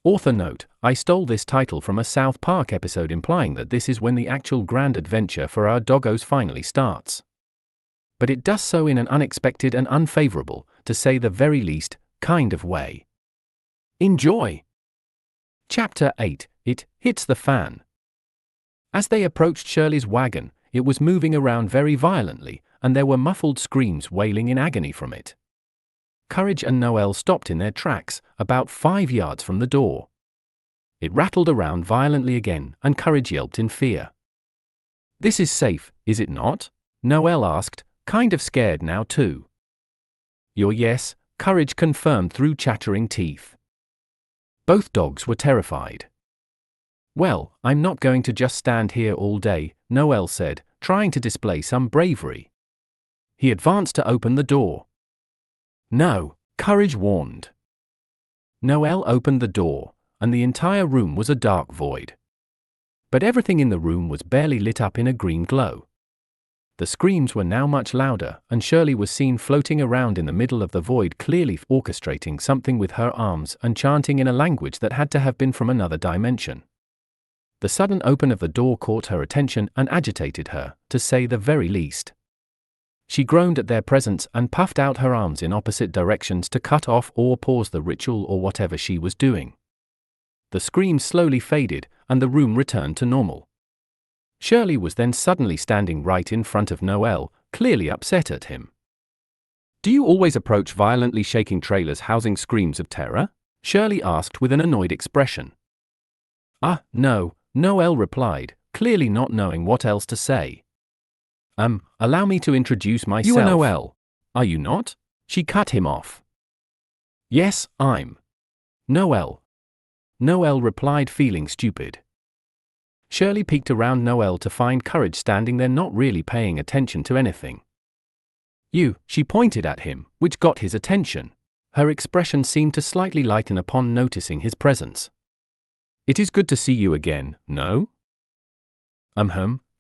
Author note: I stole this title from a South Park episode implying that this is when the actual grand adventure for our doggos finally starts. But it does so in an unexpected and unfavorable, to say the very least, kind of way. Enjoy! Chapter 8: It Hits the Fan. As they approached Shirley's wagon, it was moving around very violently, and there were muffled screams wailing in agony from it. Courage and Noel stopped in their tracks, about 5 yards from the door. It rattled around violently again, and Courage yelped in fear. "This is safe, is it not?" Noel asked, kind of scared now too. "Your yes," Courage confirmed through chattering teeth. Both dogs were terrified. "Well, I'm not going to just stand here all day," Noel said, trying to display some bravery. He advanced to open the door. "No," Courage warned. Noel opened the door, and the entire room was a dark void. But everything in the room was barely lit up in a green glow. The screams were now much louder, and Shirley was seen floating around in the middle of the void, clearly orchestrating something with her arms and chanting in a language that had to have been from another dimension. The sudden open of the door caught her attention and agitated her, to say the very least. She groaned at their presence and puffed out her arms in opposite directions to cut off or pause the ritual or whatever she was doing. The screams slowly faded, and the room returned to normal. Shirley was then suddenly standing right in front of Noel, clearly upset at him. "Do you always approach violently shaking trailers housing screams of terror?" Shirley asked with an annoyed expression. No," Noel replied, clearly not knowing what else to say. Allow me to introduce myself." "You are Noel, are you not?" She cut him off. "Yes, I'm Noel," Noel replied, feeling stupid. Shirley peeked around Noel to find Courage standing there not really paying attention to anything. "You," she pointed at him, which got his attention. Her expression seemed to slightly lighten upon noticing his presence. "It is good to see you again, no?"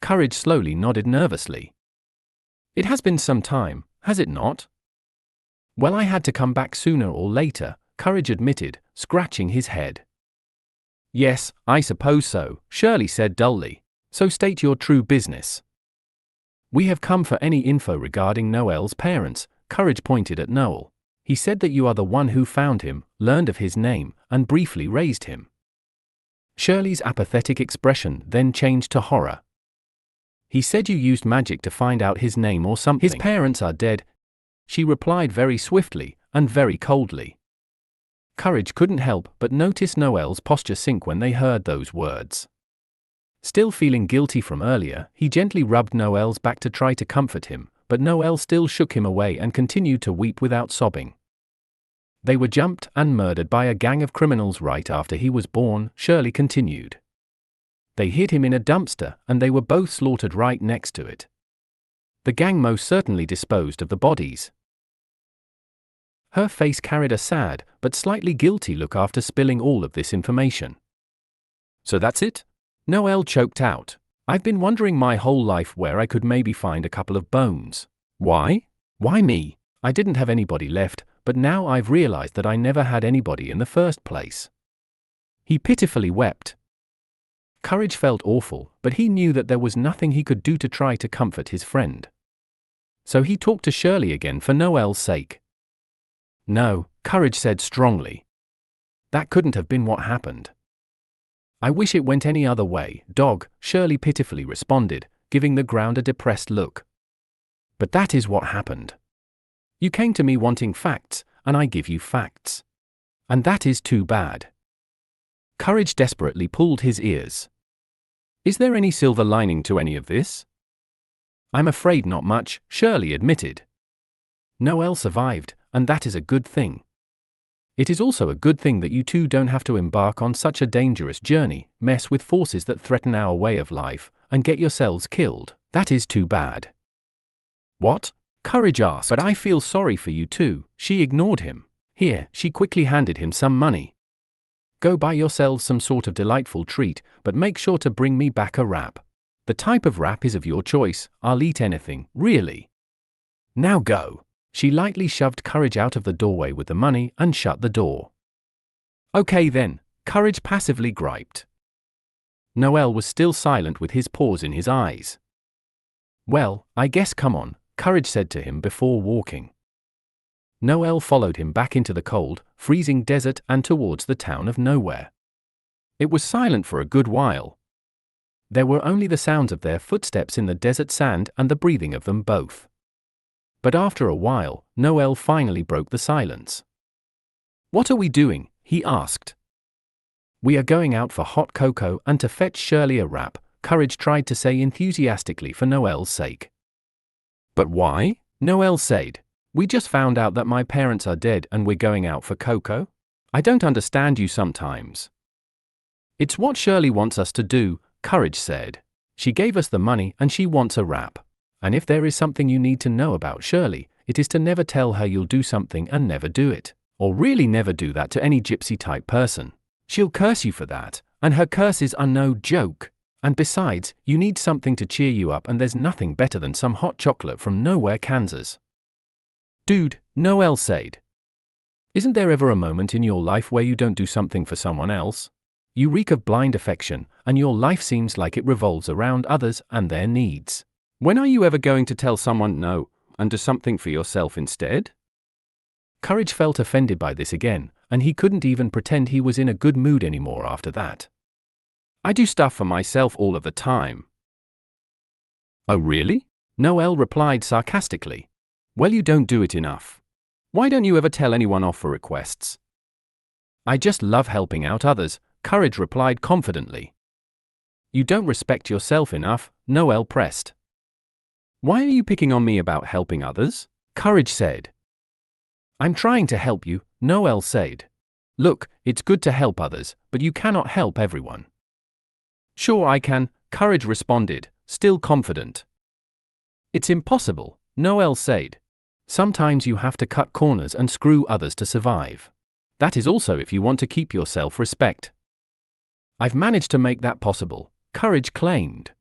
Courage slowly nodded nervously. "It has been some time, has it not?" "Well, I had to come back sooner or later," Courage admitted, scratching his head. "Yes, I suppose so," Shirley said dully. "So state your true business." "We have come for any info regarding Noel's parents," Courage pointed at Noel. "He said that you are the one who found him, learned of his name, and briefly raised him." Shirley's apathetic expression then changed to horror. "He said you used magic to find out his name or something." "His parents are dead," she replied very swiftly, and very coldly. Courage couldn't help but notice Noel's posture sink when they heard those words. Still feeling guilty from earlier, he gently rubbed Noel's back to try to comfort him, but Noel still shook him away and continued to weep without sobbing. "They were jumped and murdered by a gang of criminals right after he was born," Shirley continued. "They hid him in a dumpster, and they were both slaughtered right next to it. The gang most certainly disposed of the bodies." Her face carried a sad, but slightly guilty look after spilling all of this information. "So that's it?" Noel choked out. "I've been wondering my whole life where I could maybe find a couple of bones." "Why? Why me? I didn't have anybody left, but now I've realized that I never had anybody in the first place." He pitifully wept. Courage felt awful, but he knew that there was nothing he could do to try to comfort his friend. So he talked to Shirley again for Noel's sake. "No," Courage said strongly. "That couldn't have been what happened." "I wish it went any other way, dog," Shirley pitifully responded, giving the ground a depressed look. "But that is what happened. You came to me wanting facts, and I give you facts. And that is too bad." Courage desperately pulled his ears. "Is there any silver lining to any of this?" "I'm afraid not much," Shirley admitted. "Noel survived, and that is a good thing. It is also a good thing that you two don't have to embark on such a dangerous journey, mess with forces that threaten our way of life, and get yourselves killed. That is too bad." "What?" Courage asked. "But I feel sorry for you too." She ignored him. "Here," she quickly handed him some money. "Go buy yourselves some sort of delightful treat, but make sure to bring me back a wrap. The type of wrap is of your choice, I'll eat anything, really. Now go." She lightly shoved Courage out of the doorway with the money and shut the door. "Okay then," Courage passively griped. Noel was still silent with his paws in his eyes. Well, I guess come on, Courage said to him before walking. Noel followed him back into the cold, freezing desert and towards the town of nowhere. It was silent for a good while. There were only the sounds of their footsteps in the desert sand and the breathing of them both. But after a while, Noel finally broke the silence. "What are we doing?" he asked. "We are going out for hot cocoa and to fetch Shirley a wrap," Courage tried to say enthusiastically for Noel's sake. "But why?" Noel said. "We just found out that my parents are dead and we're going out for cocoa? I don't understand you sometimes." "It's what Shirley wants us to do," Courage said. "She gave us the money and she wants a wrap. And if there is something you need to know about Shirley, it is to never tell her you'll do something and never do it. Or really never do that to any gypsy-type person. She'll curse you for that, and her curses are no joke. And besides, you need something to cheer you up and there's nothing better than some hot chocolate from nowhere, Kansas." "Dude," Noel said. "Isn't there ever a moment in your life where you don't do something for someone else? You reek of blind affection, and your life seems like it revolves around others and their needs. When are you ever going to tell someone no, and do something for yourself instead?" Courage felt offended by this again, and he couldn't even pretend he was in a good mood anymore after that. "I do stuff for myself all of the time." "Oh really?" Noel replied sarcastically. "Well, you don't do it enough. Why don't you ever tell anyone off for requests?" "I just love helping out others," Courage replied confidently. "You don't respect yourself enough," Noel pressed. "Why are you picking on me about helping others?" Courage said. "I'm trying to help you," Noel said. "Look, it's good to help others, but you cannot help everyone." "Sure I can," Courage responded, still confident. "It's impossible," Noel said. "Sometimes you have to cut corners and screw others to survive. That is also if you want to keep your self-respect." "I've managed to make that possible," Courage claimed.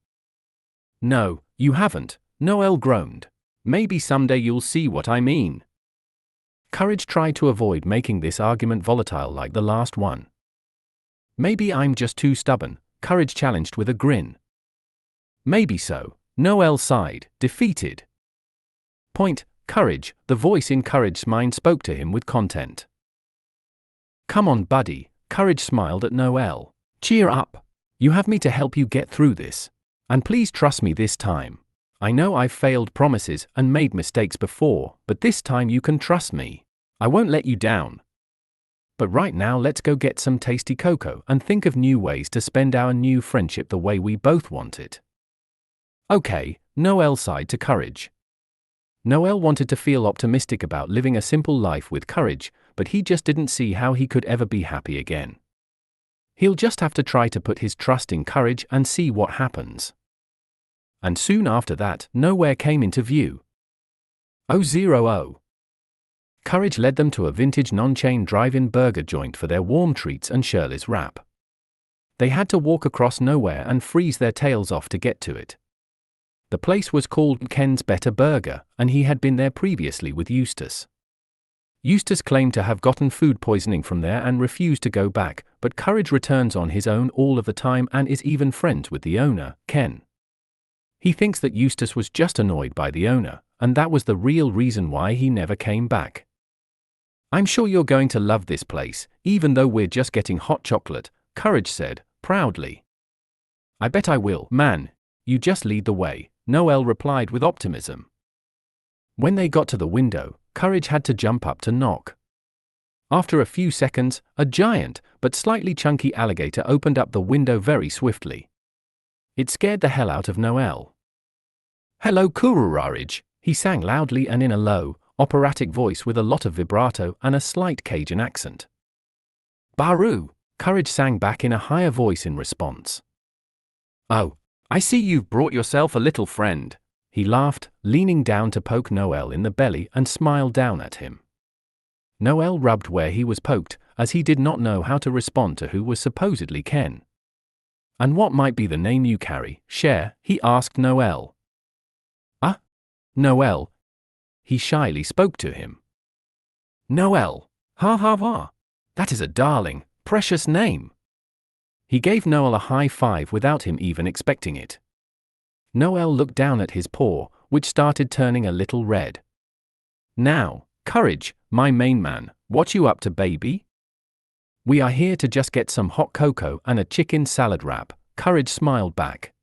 "No, you haven't," Noel groaned. "Maybe someday you'll see what I mean." Courage tried to avoid making this argument volatile like the last one. "Maybe I'm just too stubborn," Courage challenged with a grin. "Maybe so," Noel sighed, defeated. Courage, the voice in Courage's mind spoke to him with content. "Come on, buddy," Courage smiled at Noel. "Cheer up. You have me to help you get through this. And please trust me this time. I know I've failed promises and made mistakes before, but this time you can trust me. I won't let you down. But right now let's go get some tasty cocoa and think of new ways to spend our new friendship the way we both want it." "Okay," Noel sighed to Courage. Noel wanted to feel optimistic about living a simple life with Courage, but he just didn't see how he could ever be happy again. He'll just have to try to put his trust in Courage and see what happens. And soon after that, nowhere came into view. 000. Courage led them to a vintage non-chain drive-in burger joint for their warm treats and Shirley's wrap. They had to walk across nowhere and freeze their tails off to get to it. The place was called Ken's Better Burger, and he had been there previously with Eustace. Eustace claimed to have gotten food poisoning from there and refused to go back, but Courage returns on his own all of the time and is even friends with the owner, Ken. He thinks that Eustace was just annoyed by the owner, and that was the real reason why he never came back. "I'm sure you're going to love this place, even though we're just getting hot chocolate," Courage said, proudly. "I bet I will, man. You just lead the way," Noel replied with optimism. When they got to the window, Courage had to jump up to knock. After a few seconds, a giant, but slightly chunky alligator opened up the window very swiftly. It scared the hell out of Noel. "Hello, Kururarage," he sang loudly and in a low, operatic voice with a lot of vibrato and a slight Cajun accent. "Baru," Courage sang back in a higher voice in response. "Oh, I see you've brought yourself a little friend," he laughed, leaning down to poke Noel in the belly and smiled down at him. Noel rubbed where he was poked, as he did not know how to respond to who was supposedly Ken. "And what might be the name you carry, Cher?" he asked Noel. Noel. He shyly spoke to him. "Noel. Ha ha ha. That is a darling, precious name. He gave Noel a high five without him even expecting it. Noel looked down at his paw, which started turning a little red. "Now, Courage, my main man, what you up to, baby?" "We are here to just get some hot cocoa and a chicken salad wrap," Courage smiled back.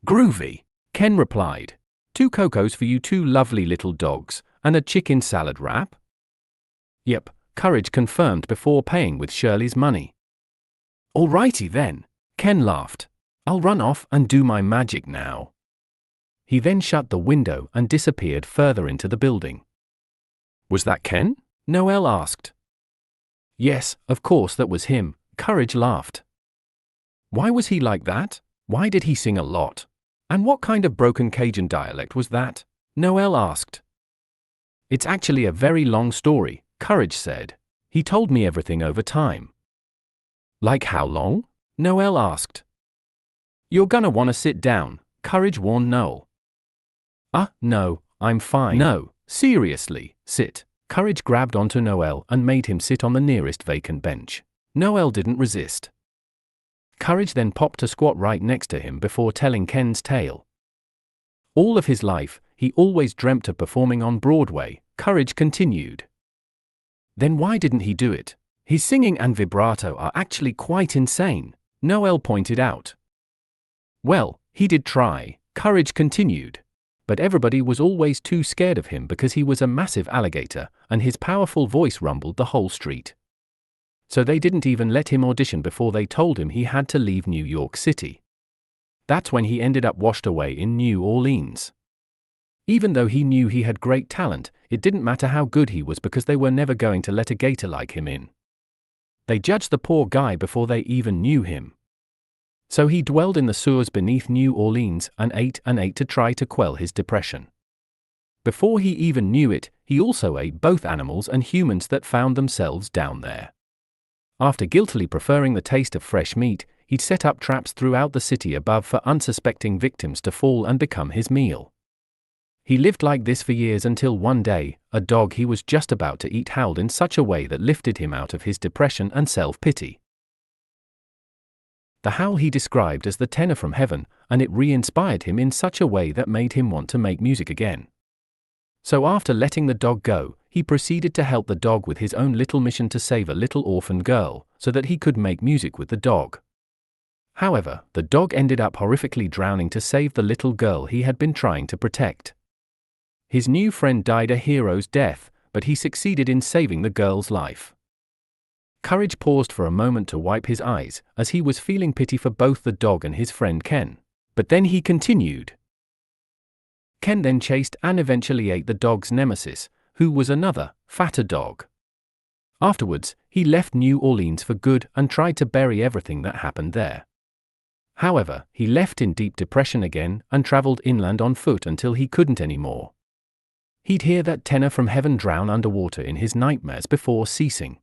"Groovy," Ken replied. "2 cocos for you two lovely little dogs, and a chicken salad wrap?" "Yep," Courage confirmed before paying with Shirley's money. "Alrighty then," Ken laughed. "I'll run off and do my magic now." He then shut the window and disappeared further into the building. "Was that Ken?" Noel asked. "Yes, of course that was him," Courage laughed. "Why was he like that? Why did he sing a lot? And what kind of broken Cajun dialect was that?" Noel asked. "It's actually a very long story," Courage said. "He told me everything over time." "Like how long?" Noel asked. "You're gonna wanna sit down," Courage warned Noel. No, I'm fine." "No, seriously, sit." Courage grabbed onto Noel and made him sit on the nearest vacant bench. Noel didn't resist. Courage then popped to squat right next to him before telling Ken's tale. All of his life, he always dreamt of performing on Broadway, Courage continued. "Then why didn't he do it? His singing and vibrato are actually quite insane," Noel pointed out. "Well, he did try," Courage continued. "But everybody was always too scared of him because he was a massive alligator, and his powerful voice rumbled the whole street. So they didn't even let him audition before they told him he had to leave New York City. That's when he ended up washed away in New Orleans. Even though he knew he had great talent, it didn't matter how good he was because they were never going to let a gator like him in. They judged the poor guy before they even knew him. So he dwelled in the sewers beneath New Orleans and ate to try to quell his depression. Before he even knew it, he also ate both animals and humans that found themselves down there. After guiltily preferring the taste of fresh meat, he'd set up traps throughout the city above for unsuspecting victims to fall and become his meal. He lived like this for years until one day, a dog he was just about to eat howled in such a way that lifted him out of his depression and self-pity. The howl he described as the tenor from heaven, and it re-inspired him in such a way that made him want to make music again. So after letting the dog go, he proceeded to help the dog with his own little mission to save a little orphan girl, so that he could make music with the dog. However, the dog ended up horrifically drowning to save the little girl he had been trying to protect. His new friend died a hero's death, but he succeeded in saving the girl's life. Courage paused for a moment to wipe his eyes, as he was feeling pity for both the dog and his friend Ken. But then he continued. Ken then chased and eventually ate the dog's nemesis, who was another, fatter dog. Afterwards, he left New Orleans for good and tried to bury everything that happened there. However, he left in deep depression again and traveled inland on foot until he couldn't anymore. He'd hear that tenor from heaven drown underwater in his nightmares before ceasing.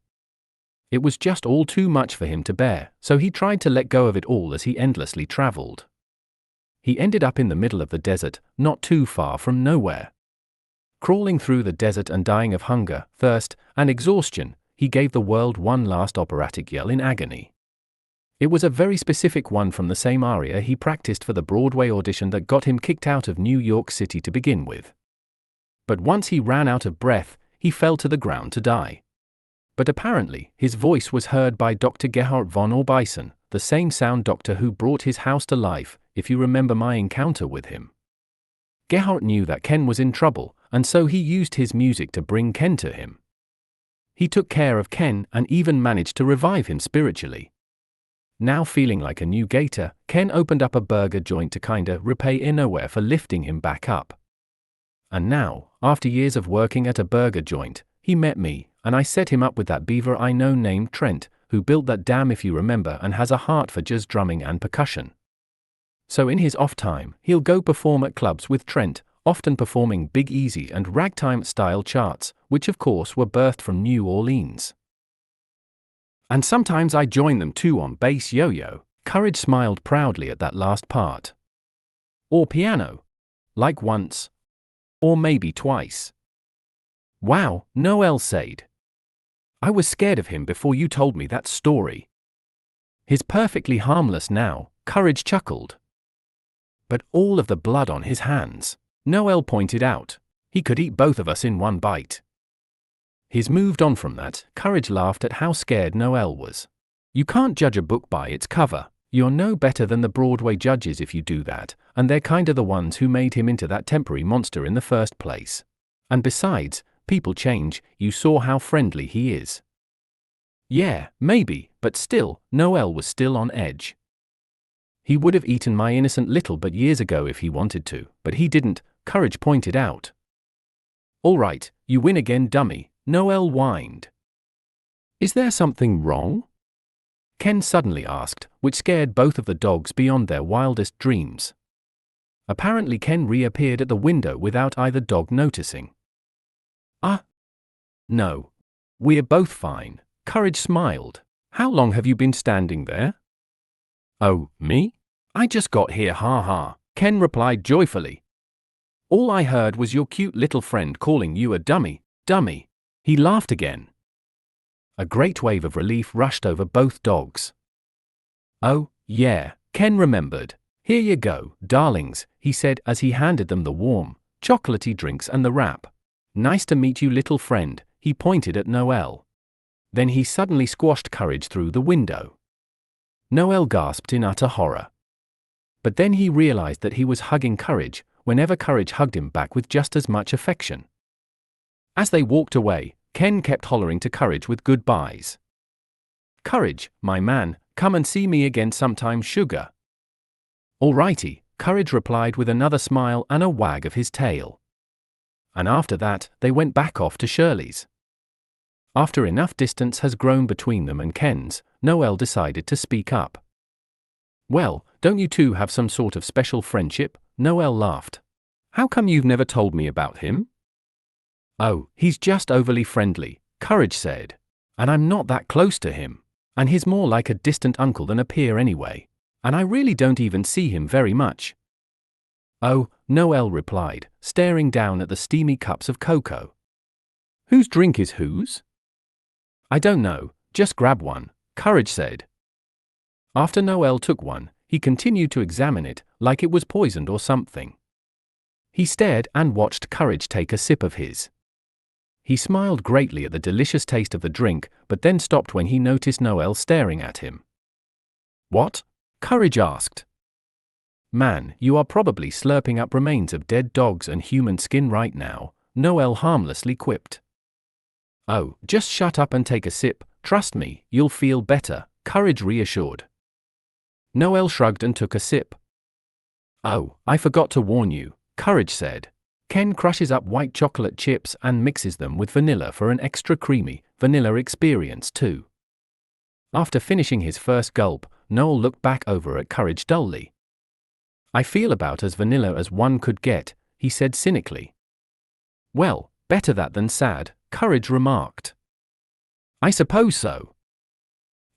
It was just all too much for him to bear, so he tried to let go of it all as he endlessly traveled. He ended up in the middle of the desert, not too far from nowhere. Crawling through the desert and dying of hunger, thirst, and exhaustion, he gave the world one last operatic yell in agony. It was a very specific one from the same aria he practiced for the Broadway audition that got him kicked out of New York City to begin with. But once he ran out of breath, he fell to the ground to die. But apparently, his voice was heard by Dr. Gerhard von Orbison, the same sound doctor who brought his house to life, if you remember my encounter with him. Gerhard knew that Ken was in trouble, and so he used his music to bring Ken to him. He took care of Ken and even managed to revive him spiritually. Now feeling like a new gator, Ken opened up a burger joint to kinda repay Inoware for lifting him back up. And now, after years of working at a burger joint, he met me, and I set him up with that beaver I know named Trent, who built that dam if you remember and has a heart for jazz drumming and percussion. So in his off time, he'll go perform at clubs with Trent, often performing Big Easy and ragtime-style charts, which of course were birthed from New Orleans. And sometimes I join them too on bass yo-yo, Courage smiled proudly at that last part. Or piano. Like once. Or maybe twice. Wow, Noel said. I was scared of him before you told me that story. He's perfectly harmless now, Courage chuckled. But all of the blood on his hands, Noel pointed out. He could eat both of us in one bite. He's moved on from that. Courage laughed at how scared Noel was. You can't judge a book by its cover. You're no better than the Broadway judges if you do that, and they're kinda the ones who made him into that temporary monster in the first place. And besides, people change. You saw how friendly he is. Yeah, maybe, but still, Noel was still on edge. He would have eaten my innocent little but years ago if he wanted to, but he didn't, Courage pointed out. All right, you win again, dummy, Noel whined. Is there something wrong? Ken suddenly asked, which scared both of the dogs beyond their wildest dreams. Apparently Ken reappeared at the window without either dog noticing. No. We're both fine, Courage smiled. How long have you been standing there? Oh, me? I just got here, ha ha, Ken replied joyfully. All I heard was your cute little friend calling you a dummy. He laughed again. A great wave of relief rushed over both dogs. Oh, yeah, Ken remembered. Here you go, darlings, he said as he handed them the warm, chocolatey drinks and the wrap. Nice to meet you, little friend, he pointed at Noel. Then he suddenly squashed Courage through the window. Noel gasped in utter horror. But then he realized that he was hugging Courage, whenever Courage hugged him back with just as much affection. As they walked away, Ken kept hollering to Courage with goodbyes. Courage, my man, come and see me again sometime, sugar. Alrighty, Courage replied with another smile and a wag of his tail. And after that, they went back off to Shirley's. After enough distance has grown between them and Ken's, Noel decided to speak up. Well, don't you two have some sort of special friendship? Noel laughed. How come you've never told me about him? Oh, he's just overly friendly, Courage said. And I'm not that close to him. And he's more like a distant uncle than a peer anyway. And I really don't even see him very much. Oh, Noel replied, staring down at the steamy cups of cocoa. Whose drink is whose? I don't know, just grab one, Courage said. After Noel took one, he continued to examine it, like it was poisoned or something. He stared and watched Courage take a sip of his. He smiled greatly at the delicious taste of the drink, but then stopped when he noticed Noel staring at him. What? Courage asked. Man, you are probably slurping up remains of dead dogs and human skin right now, Noel harmlessly quipped. Oh, just shut up and take a sip, trust me, you'll feel better, Courage reassured. Noel shrugged and took a sip. Oh, I forgot to warn you, Courage said. Ken crushes up white chocolate chips and mixes them with vanilla for an extra creamy, vanilla experience too. After finishing his first gulp, Noel looked back over at Courage dully. I feel about as vanilla as one could get, he said cynically. Well, better that than sad, Courage remarked. I suppose so.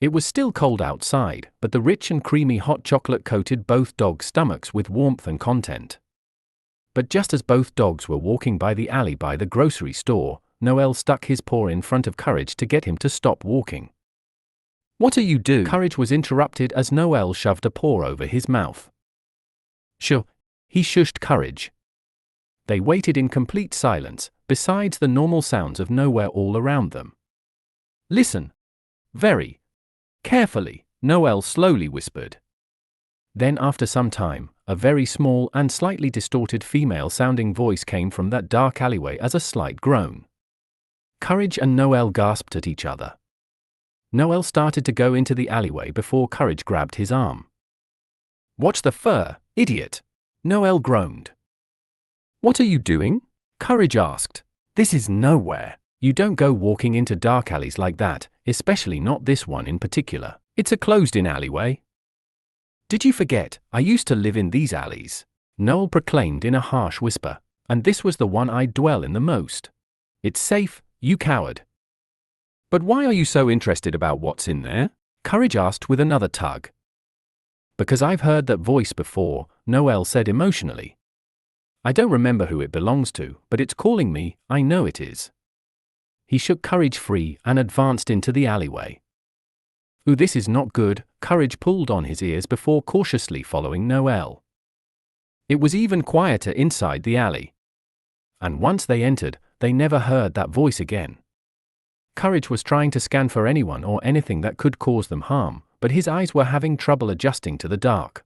It was still cold outside, but the rich and creamy hot chocolate coated both dogs' stomachs with warmth and content. But just as both dogs were walking by the alley by the grocery store, Noel stuck his paw in front of Courage to get him to stop walking. What are you doing? Courage was interrupted as Noel shoved a paw over his mouth. Sure, he shushed Courage. They waited in complete silence, besides the normal sounds of nowhere all around them. Listen. Very carefully, Noel slowly whispered. Then after some time, a very small and slightly distorted female-sounding voice came from that dark alleyway as a slight groan. Courage and Noel gasped at each other. Noel started to go into the alleyway before Courage grabbed his arm. Watch the fur, idiot! Noel groaned. What are you doing? Courage asked. This is nowhere. You don't go walking into dark alleys like that, especially not this one in particular. It's a closed-in alleyway. Did you forget, I used to live in these alleys? Noel proclaimed in a harsh whisper, and this was the one I'd dwell in the most. It's safe, you coward. But why are you so interested about what's in there? Courage asked with another tug. Because I've heard that voice before, Noel said emotionally. I don't remember who it belongs to, but it's calling me, I know it is. He shook Courage free and advanced into the alleyway. Ooh, this is not good. Courage pulled on his ears before cautiously following Noel. It was even quieter inside the alley. And once they entered, they never heard that voice again. Courage was trying to scan for anyone or anything that could cause them harm, but his eyes were having trouble adjusting to the dark.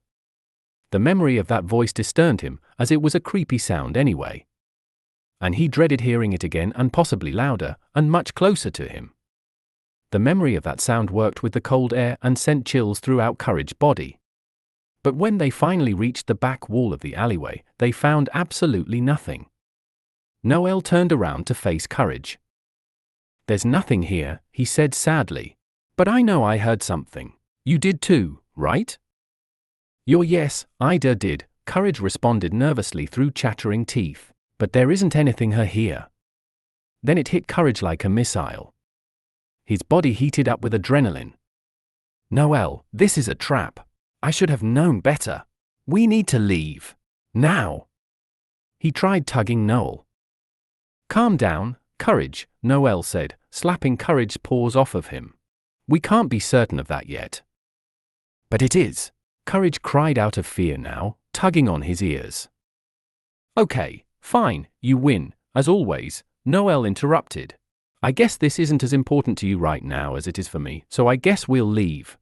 The memory of that voice disturbed him, as it was a creepy sound anyway. And he dreaded hearing it again, and possibly louder, and much closer to him. The memory of that sound worked with the cold air and sent chills throughout Courage's body. But when they finally reached the back wall of the alleyway, they found absolutely nothing. Noel turned around to face Courage. "There's nothing here," he said sadly. "But I know I heard something. You did too, right?" Yes, I did," Courage responded nervously through chattering teeth. "But there isn't anything here." Then it hit Courage like a missile. His body heated up with adrenaline. "Noel, this is a trap. I should have known better. We need to leave. Now." He tried tugging Noel. "Calm down, Courage," Noel said, slapping Courage's paws off of him. "We can't be certain of that yet." "But it is," Courage cried out of fear now, tugging on his ears. "Okay, fine, you win, as always," Noel interrupted. "I guess this isn't as important to you right now as it is for me, so I guess we'll leave."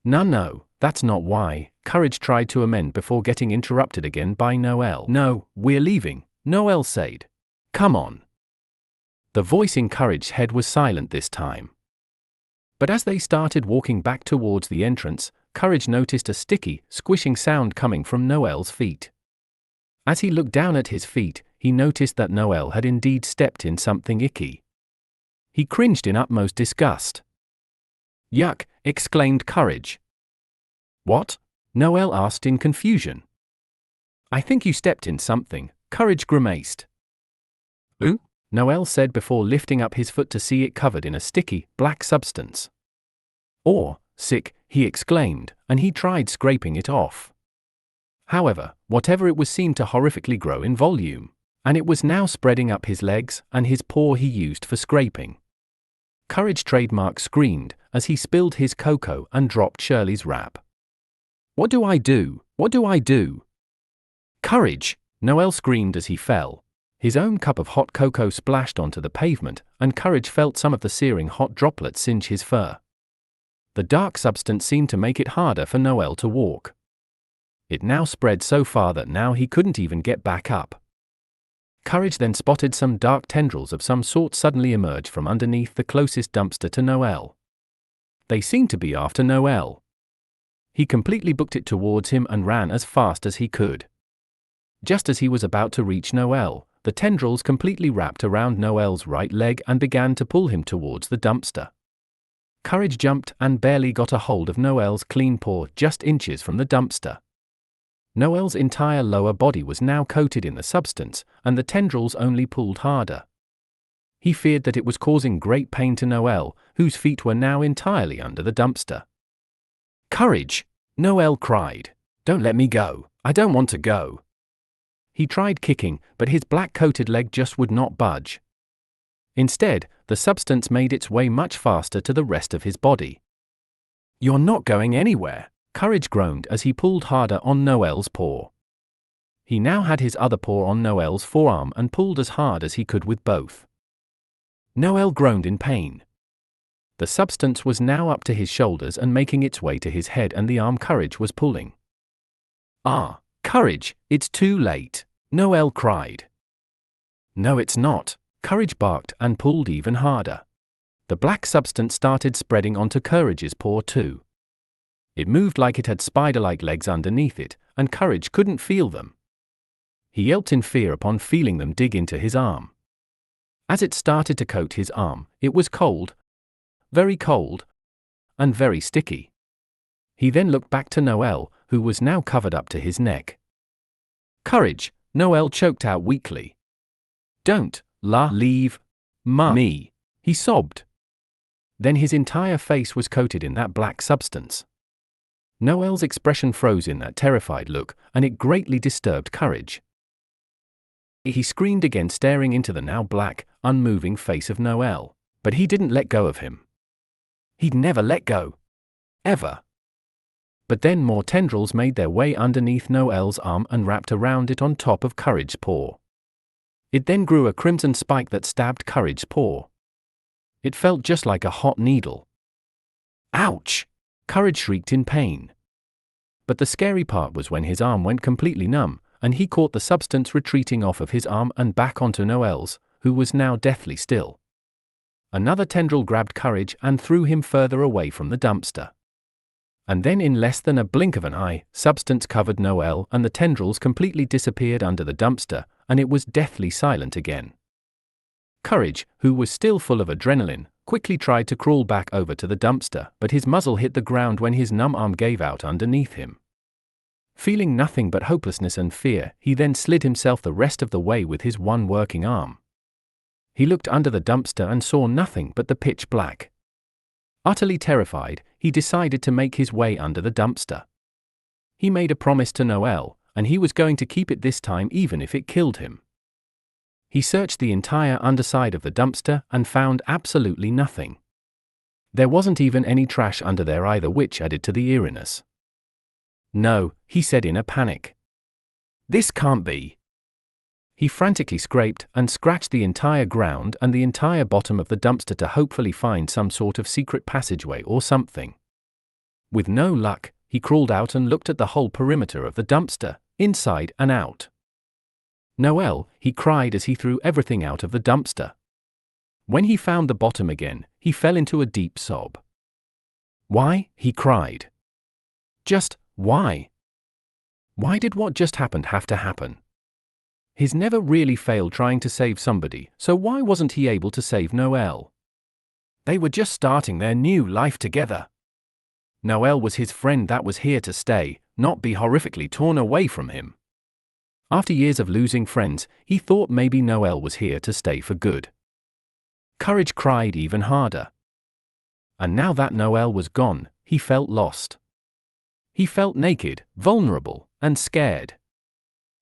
No, that's not why," Courage tried to amend before getting interrupted again by Noel. "No, we're leaving," Noel said. "Come on." The voice in Courage's head was silent this time. But as they started walking back towards the entrance, Courage noticed a sticky, squishing sound coming from Noel's feet. As he looked down at his feet, he noticed that Noel had indeed stepped in something icky. He cringed in utmost disgust. "Yuck," exclaimed Courage. "What?" Noel asked in confusion. "I think you stepped in something," Courage grimaced. "Ooh?" Noel said before lifting up his foot to see it covered in a sticky, black substance. "Or, sick," he exclaimed, and he tried scraping it off. However, whatever it was seemed to horrifically grow in volume, and it was now spreading up his legs and his paw he used for scraping. Courage trademark screamed as he spilled his cocoa and dropped Shirley's wrap. What do I do? What do I do?" "Courage!" Noel screamed as he fell. His own cup of hot cocoa splashed onto the pavement, and Courage felt some of the searing hot droplets singe his fur. The dark substance seemed to make it harder for Noel to walk. It now spread so far that now he couldn't even get back up. Courage then spotted some dark tendrils of some sort suddenly emerge from underneath the closest dumpster to Noel. They seemed to be after Noel. He completely booked it towards him and ran as fast as he could. Just as he was about to reach Noel, the tendrils completely wrapped around Noel's right leg and began to pull him towards the dumpster. Courage jumped and barely got a hold of Noel's clean paw just inches from the dumpster. Noel's entire lower body was now coated in the substance, and the tendrils only pulled harder. He feared that it was causing great pain to Noel, whose feet were now entirely under the dumpster. "Courage!" Noel cried. "Don't let me go. I don't want to go." He tried kicking, but his black-coated leg just would not budge. Instead, the substance made its way much faster to the rest of his body. "You're not going anywhere," Courage groaned as he pulled harder on Noel's paw. He now had his other paw on Noel's forearm and pulled as hard as he could with both. Noel groaned in pain. The substance was now up to his shoulders and making its way to his head and the arm Courage was pulling. "Ah, Courage, it's too late," Noel cried. "No, it's not," Courage barked and pulled even harder. The black substance started spreading onto Courage's paw too. It moved like it had spider-like legs underneath it, and Courage couldn't feel them. He yelped in fear upon feeling them dig into his arm. As it started to coat his arm, it was cold, and very sticky. He then looked back to Noel, who was now covered up to his neck. "Courage," Noel choked out weakly. "Don't leave me," he sobbed. Then his entire face was coated in that black substance. Noel's expression froze in that terrified look, and it greatly disturbed Courage. He screamed again, staring into the now black, unmoving face of Noel, but he didn't let go of him. He'd never let go. Ever. But then more tendrils made their way underneath Noel's arm and wrapped around it on top of Courage's paw. It then grew a crimson spike that stabbed Courage's paw. It felt just like a hot needle. Ouch! Courage shrieked in pain. But the scary part was when his arm went completely numb, and he caught the substance retreating off of his arm and back onto Noel's, who was now deathly still. Another tendril grabbed Courage and threw him further away from the dumpster. And then in less than a blink of an eye, substance covered Noel and the tendrils completely disappeared under the dumpster, and it was deathly silent again. Courage, who was still full of adrenaline, quickly tried to crawl back over to the dumpster, but his muzzle hit the ground when his numb arm gave out underneath him. Feeling nothing but hopelessness and fear, he then slid himself the rest of the way with his one working arm. He looked under the dumpster and saw nothing but the pitch black. Utterly terrified, he decided to make his way under the dumpster. He made a promise to Noel, and he was going to keep it this time even if it killed him. He searched the entire underside of the dumpster and found absolutely nothing. There wasn't even any trash under there either, which added to the eeriness. No, he said in a panic. This can't be. He frantically scraped and scratched the entire ground and the entire bottom of the dumpster to hopefully find some sort of secret passageway or something. With no luck, he crawled out and looked at the whole perimeter of the dumpster, inside and out. Noel, he cried as he threw everything out of the dumpster. When he found the bottom again, he fell into a deep sob. Why? He cried. Just, why? Why did what just happened have to happen? He's never really failed trying to save somebody, so why wasn't he able to save Noel? They were just starting their new life together. Noel was his friend that was here to stay, not be horrifically torn away from him. After years of losing friends, he thought maybe Noel was here to stay for good. Courage cried even harder. And now that Noel was gone, he felt lost. He felt naked, vulnerable, and scared.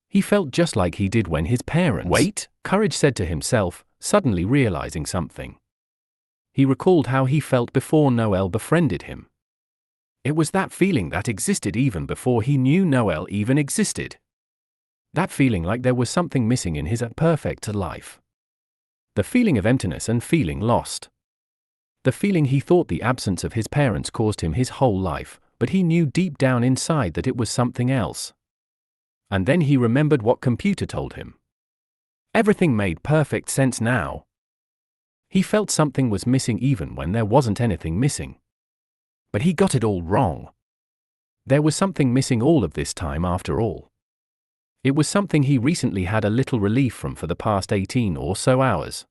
He felt just like he did when his parents— Wait, Courage said to himself, suddenly realizing something. He recalled how he felt before Noel befriended him. It was that feeling that existed even before he knew Noel even existed. That feeling like there was something missing in his perfect life. The feeling of emptiness and feeling lost. The feeling he thought the absence of his parents caused him his whole life, but he knew deep down inside that it was something else. And then he remembered what computer told him. Everything made perfect sense now. He felt something was missing even when there wasn't anything missing. But he got it all wrong. There was something missing all of this time after all. It was something he recently had a little relief from for the past 18 or so hours.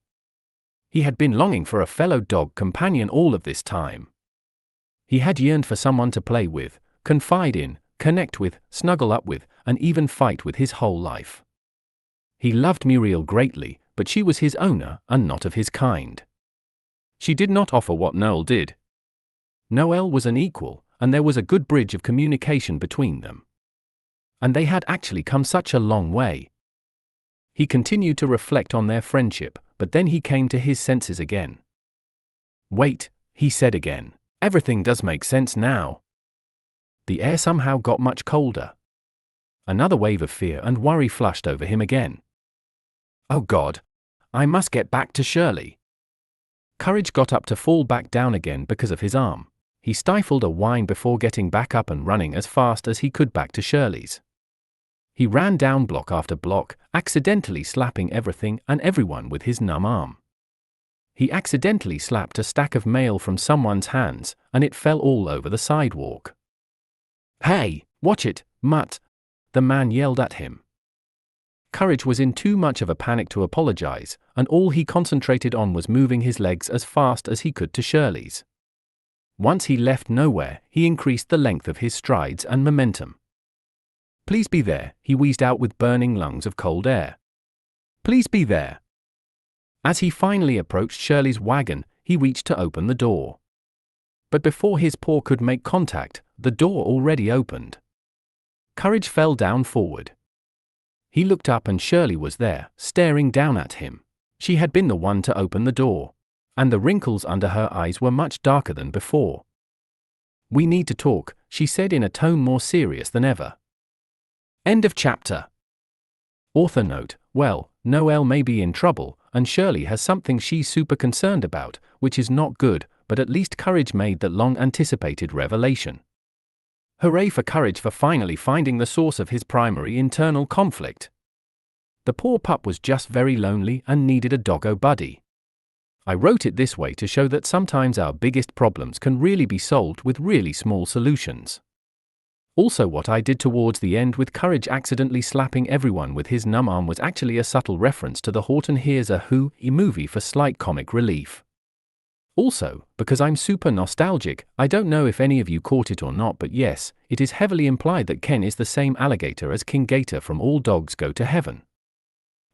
He had been longing for a fellow dog companion all of this time. He had yearned for someone to play with, confide in, connect with, snuggle up with, and even fight with his whole life. He loved Muriel greatly, but she was his owner and not of his kind. She did not offer what Noel did. Noel was an equal, and there was a good bridge of communication between them. And they had actually come such a long way. He continued to reflect on their friendship, but then he came to his senses again. Wait, he said again, everything does make sense now. The air somehow got much colder. Another wave of fear and worry flushed over him again. Oh God, I must get back to Shirley. Courage got up to fall back down again because of his arm. He stifled a whine before getting back up and running as fast as he could back to Shirley's. He ran down block after block, accidentally slapping everything and everyone with his numb arm. He accidentally slapped a stack of mail from someone's hands, and it fell all over the sidewalk. Hey, watch it, Mutt! The man yelled at him. Courage was in too much of a panic to apologize, and all he concentrated on was moving his legs as fast as he could to Shirley's. Once he left nowhere, he increased the length of his strides and momentum. Please be there, he wheezed out with burning lungs of cold air. Please be there. As he finally approached Shirley's wagon, he reached to open the door. But before his paw could make contact, the door already opened. Courage fell down forward. He looked up and Shirley was there, staring down at him. She had been the one to open the door. And the wrinkles under her eyes were much darker than before. "We need to talk," she said in a tone more serious than ever. End of chapter. Author note: well, Noelle may be in trouble, and Shirley has something she's super concerned about, which is not good, but at least Courage made that long-anticipated revelation. Hooray for Courage for finally finding the source of his primary internal conflict. The poor pup was just very lonely and needed a doggo buddy. I wrote it this way to show that sometimes our biggest problems can really be solved with really small solutions. Also, what I did towards the end with Courage accidentally slapping everyone with his numb arm was actually a subtle reference to the Horton Hears a Who-y movie for slight comic relief. Also, because I'm super nostalgic, I don't know if any of you caught it or not, but yes, it is heavily implied that Ken is the same alligator as King Gator from All Dogs Go to Heaven.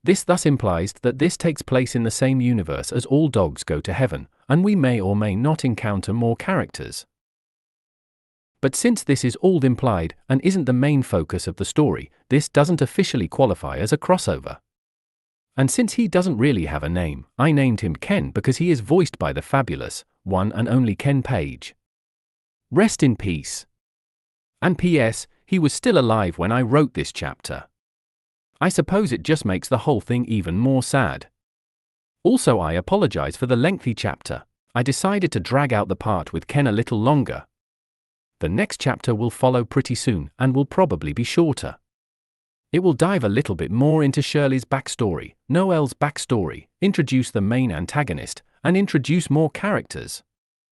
This thus implies that this takes place in the same universe as All Dogs Go to Heaven, and we may or may not encounter more characters. But since this is all implied, and isn't the main focus of the story, this doesn't officially qualify as a crossover. And since he doesn't really have a name, I named him Ken because he is voiced by the fabulous, one and only Ken Page. Rest in peace. And P.S., he was still alive when I wrote this chapter. I suppose it just makes the whole thing even more sad. Also, I apologize for the lengthy chapter. I decided to drag out the part with Ken a little longer. The next chapter will follow pretty soon and will probably be shorter. It will dive a little bit more into Shirley's backstory, Noelle's backstory, introduce the main antagonist, and introduce more characters.